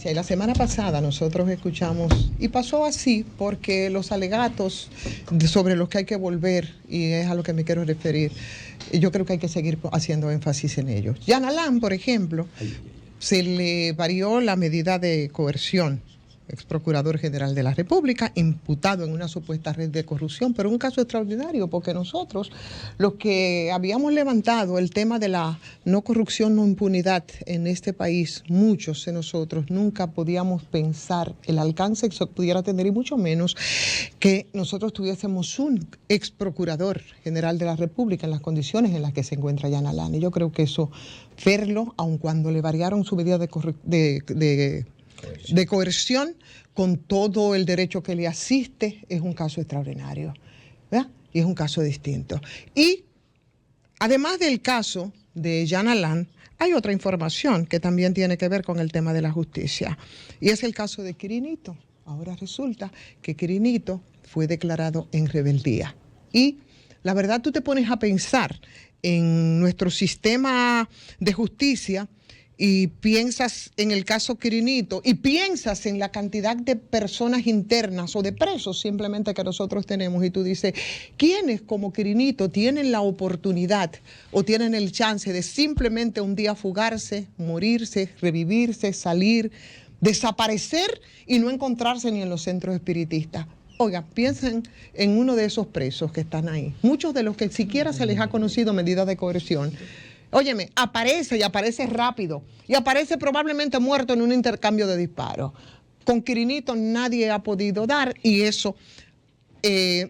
justicia. Y la semana pasada nosotros escuchamos, y pasó así, porque los alegatos sobre los que hay que volver, y es a lo que me quiero referir, yo creo que hay que seguir haciendo énfasis en ellos. Jan Alain, por ejemplo, se le varió la medida de coerción, ex procurador general de la República, imputado en una supuesta red de corrupción, pero un caso extraordinario, porque nosotros, los que habíamos levantado el tema de la no corrupción, no impunidad en este país, muchos de nosotros nunca podíamos pensar el alcance que se pudiera tener, y mucho menos que nosotros tuviésemos un ex procurador general de la República en las condiciones en las que se encuentra Jan Alain. Y yo creo que eso, verlo, aun cuando le variaron su medida de coerción, con todo el derecho que le asiste, es un caso extraordinario, ¿verdad? Y es un caso distinto. Y además del caso de Jan Alain, hay otra información que también tiene que ver con el tema de la justicia, y es el caso de Quirinito. Ahora resulta que Quirinito fue declarado en rebeldía. Y la verdad, tú te pones a pensar en nuestro sistema de justicia y piensas en el caso Quirinito y piensas en la cantidad de personas internas o de presos simplemente que nosotros tenemos, y tú dices, ¿quiénes como Quirinito tienen la oportunidad o tienen el chance de simplemente un día fugarse, morirse, revivirse, salir, desaparecer y no encontrarse ni en los centros espiritistas? Oiga, piensen en uno de esos presos que están ahí, muchos de los que siquiera se les ha conocido medida de coerción. Óyeme, aparece, y aparece rápido, y aparece probablemente muerto en un intercambio de disparos. Con Quirinito nadie ha podido dar, y eso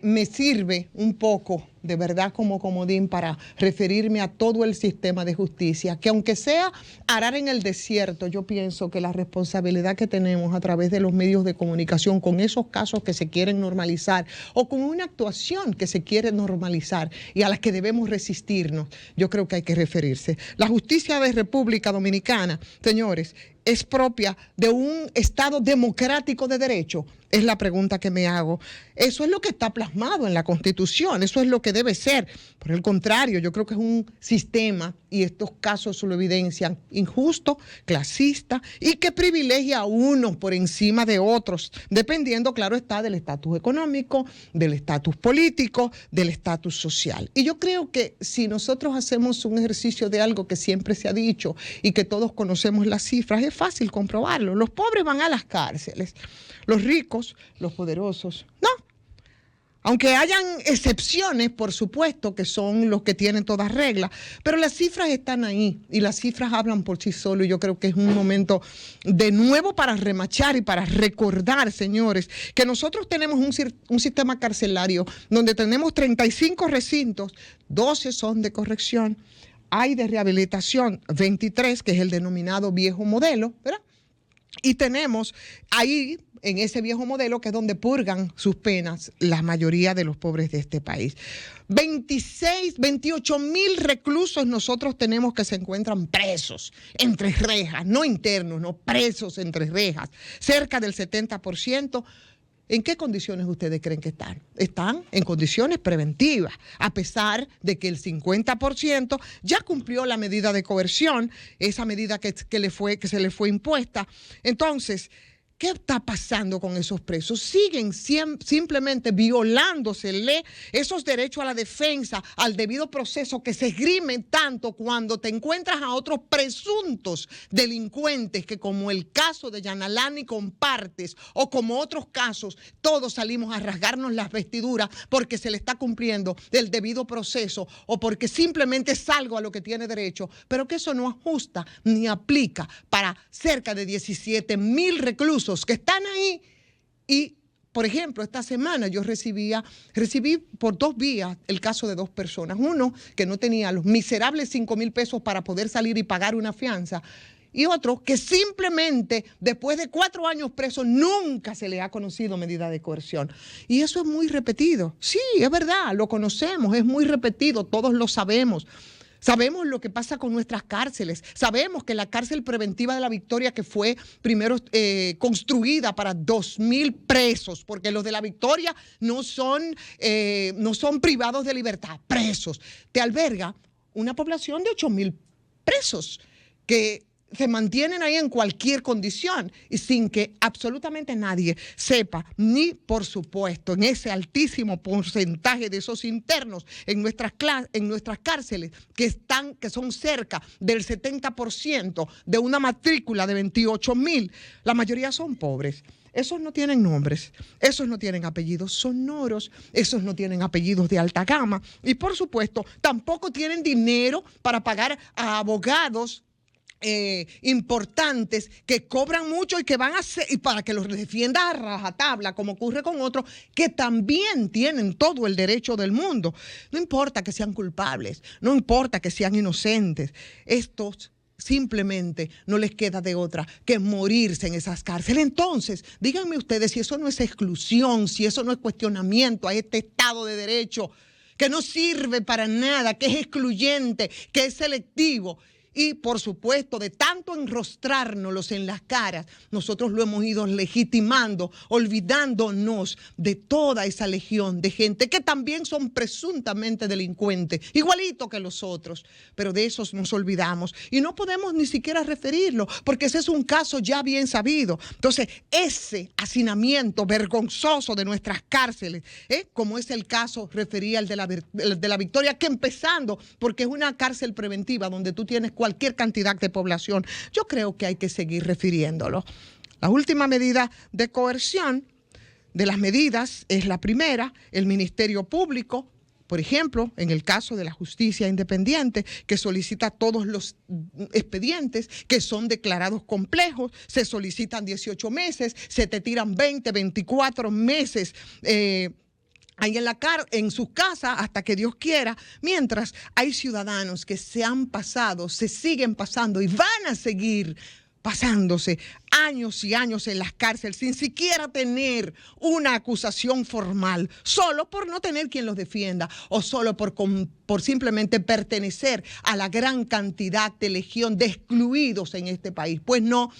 me sirve un poco, de verdad, como comodín para referirme a todo el sistema de justicia, que aunque sea arar en el desierto, yo pienso que la responsabilidad que tenemos a través de los medios de comunicación con esos casos que se quieren normalizar, o con una actuación que se quiere normalizar y a las que debemos resistirnos, yo creo que hay que referirse. La justicia de República Dominicana, señores, ¿es propia de un Estado democrático de derecho? Es la pregunta que me hago. Eso es lo que está plasmado en la Constitución, eso es lo que debe ser. Por el contrario, yo creo que es un sistema, y estos casos lo evidencian, injusto, clasista, y que privilegia a unos por encima de otros, dependiendo, claro está, del estatus económico, del estatus político, del estatus social. Y yo creo que si nosotros hacemos un ejercicio de algo que siempre se ha dicho y que todos conocemos las cifras, es fácil comprobarlo. Los pobres van a las cárceles, los ricos, los poderosos, no. Aunque hayan excepciones, por supuesto, que son los que tienen todas reglas, pero las cifras están ahí y las cifras hablan por sí solas, y yo creo que es un momento de nuevo para remachar y para recordar, señores, que nosotros tenemos un sistema carcelario donde tenemos 35 recintos, 12 son de corrección, hay de rehabilitación 23, que es el denominado viejo modelo, ¿verdad? Y tenemos ahí, en ese viejo modelo, que es donde purgan sus penas la mayoría de los pobres de este país. 28,000 reclusos nosotros tenemos que se encuentran presos entre rejas, no internos, no, presos entre rejas, cerca del 70%. ¿En qué condiciones ustedes creen que están? Están en condiciones preventivas, a pesar de que el 50% ya cumplió la medida de coerción, esa medida que se le fue impuesta. Entonces, ¿qué está pasando con esos presos? Siguen simplemente violándosele esos derechos a la defensa, al debido proceso, que se esgrimen tanto cuando te encuentras a otros presuntos delincuentes que, como el caso de Jan Alain, compartes, o como otros casos, todos salimos a rasgarnos las vestiduras porque se le está cumpliendo el debido proceso o porque simplemente es algo a lo que tiene derecho, pero que eso no ajusta ni aplica para cerca de 17,000 reclusos que están ahí. Y, por ejemplo, esta semana yo recibí por 2 vías el caso de 2 personas. Uno que no tenía los miserables 5,000 pesos para poder salir y pagar una fianza, y otro que simplemente después de 4 años preso nunca se le ha conocido medida de coerción. Y eso es muy repetido. Sí, es verdad, lo conocemos, es muy repetido, todos lo sabemos. Sabemos lo que pasa con nuestras cárceles. Sabemos que la cárcel preventiva de La Victoria, que fue primero construida para 2,000 presos, porque los de La Victoria no son privados de libertad, presos, te alberga una población de 8,000 presos que se mantienen ahí en cualquier condición y sin que absolutamente nadie sepa, ni por supuesto en ese altísimo porcentaje de esos internos en nuestras cárceles que son cerca del 70% de una matrícula de 28,000, la mayoría son pobres. Esos no tienen nombres, esos no tienen apellidos sonoros, esos no tienen apellidos de alta gama y por supuesto tampoco tienen dinero para pagar a abogados importantes que cobran mucho y que van a ser, y para que los defienda a rajatabla, como ocurre con otros que también tienen todo el derecho del mundo. No importa que sean culpables, no importa que sean inocentes, estos simplemente no les queda de otra que morirse en esas cárceles. Entonces, díganme ustedes si eso no es exclusión, si eso no es cuestionamiento a este Estado de Derecho, que no sirve para nada, que es excluyente, que es selectivo. Y, por supuesto, de tanto enrostrárnoslos en las caras, nosotros lo hemos ido legitimando, olvidándonos de toda esa legión de gente que también son presuntamente delincuentes, igualito que los otros, pero de esos nos olvidamos y no podemos ni siquiera referirlo, porque ese es un caso ya bien sabido. Entonces, ese hacinamiento vergonzoso de nuestras cárceles, como es el caso, refería al de la Victoria, que empezando, porque es una cárcel preventiva donde tú tienes cualquier cantidad de población, yo creo que hay que seguir refiriéndolo. La última medida de coerción de las medidas es la primera, el Ministerio Público, por ejemplo, en el caso de la justicia independiente, que solicita todos los expedientes que son declarados complejos, se solicitan 18 meses, se te tiran 20, 24 meses, ahí en sus casas hasta que Dios quiera, mientras hay ciudadanos que se han pasado, se siguen pasando y van a seguir pasándose años y años en las cárceles sin siquiera tener una acusación formal, solo por no tener quien los defienda o solo por simplemente pertenecer a la gran cantidad de legión de excluidos en este país. Pues no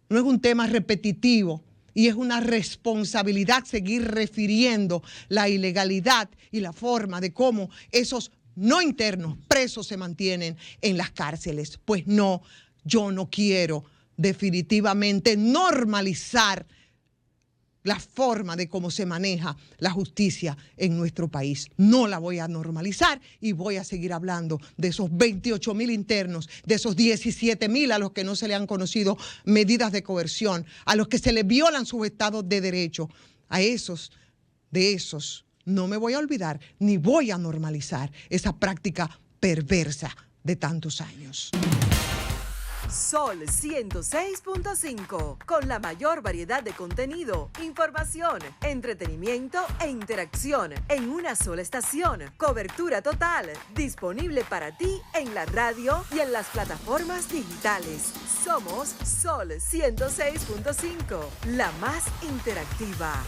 es un tema repetitivo. Y es una responsabilidad seguir refiriendo la ilegalidad y la forma de cómo esos no internos presos se mantienen en las cárceles. Pues no, yo no quiero definitivamente normalizar la forma de cómo se maneja la justicia en nuestro país. No la voy a normalizar y voy a seguir hablando de esos 28,000 internos, de esos 17,000 a los que no se le han conocido medidas de coerción, a los que se les violan sus estados de derecho. De esos no me voy a olvidar ni voy a normalizar esa práctica perversa de tantos años. Sol 106.5, con la mayor variedad de contenido, información, entretenimiento e interacción en una sola estación. Cobertura total, disponible para ti en la radio y en las plataformas digitales. Somos Sol 106.5, la más interactiva.